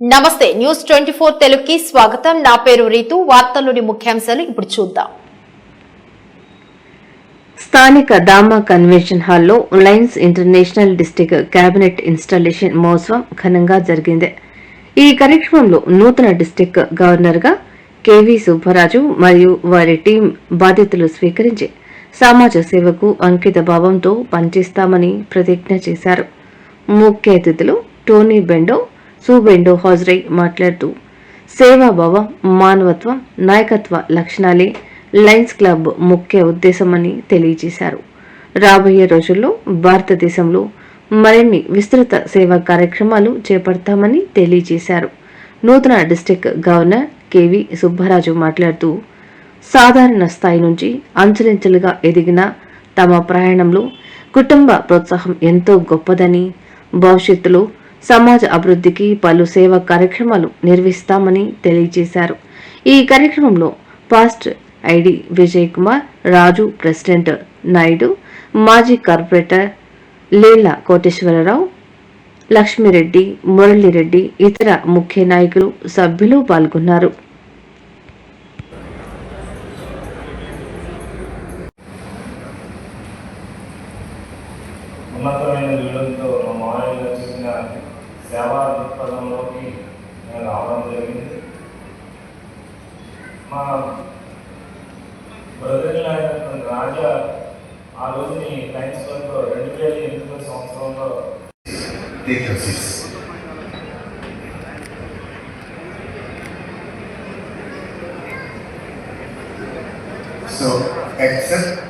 నమస్తే న్యూస్ 24 తెలుగుకి స్వాగతం. నా పేరు రీతు. వార్తల్లోని ముఖ్యాంశాలు ఇప్పుడు చూద్దాం. స్థానిక దామా కన్వెన్షన్ హాల్లో Lions international district cabinet installation మహోత్సవం ఘనంగా జరిగింది. ఈ కార్యక్రమంలో నూతన డిస్టిక్ గవర్నర్ గా కేవీ సుబ్బరాజు మరియు వారి టీం బాధ్యతలు స్వీకరించి సమాజ సేవకు అంకిత భావంతో పనిచేస్తామని ప్రతిజ్ఞ చేశారు. ముఖ్య అతిథులు టోనీ బెండో, సుబెండో హాజరై మాట్లాడుతూ సేవాభావం, మానవత్వం, నాయకత్వ లక్షణాలే లయన్స్ క్లబ్ ముఖ్య ఉద్దేశమని తెలియజేశారు. రాబోయే రోజుల్లో భారతదేశంలో మరిన్ని విస్తృత సేవా కార్యక్రమాలు చేపడతామని తెలియజేశారు. నూతన డిస్టిక్ గవర్నర్ కేవీ సుబ్బరాజు మాట్లాడుతూ సాధారణ స్థాయి నుంచి అంచెలంచెలుగా ఎదిగిన తమ ప్రయాణంలో కుటుంబ ప్రోత్సాహం ఎంతో గొప్పదని, భవిష్యత్తులో సమాజ అభివృద్ధికి పలు సేవా కార్యక్రమాలు నిర్వహిస్తామని తెలియజేశారు. ఈ కార్యక్రమంలో పాస్ట్ ఐడి విజయ్ కుమార్, రాజు ప్రెసిడెంట్ నాయుడు, మాజీ కార్పొరేటర్ లీలా కోటేశ్వరరావు, లక్ష్మిరెడ్డి, మురళిరెడ్డి, ఇతర ముఖ్య నాయకులు, సభ్యులు పాల్గొన్నారు. ఉన్నతమైన విలువలతో మా మామయ్య చెప్పిన సేవా దృక్పథంలోకి నేను రావడం జరిగింది. మా బ్రదర్లు అయినటువంటి రాజా ఆ రోజుని లయన్స్ క్లబ్లో 2008 సంవత్సరంలో So, accept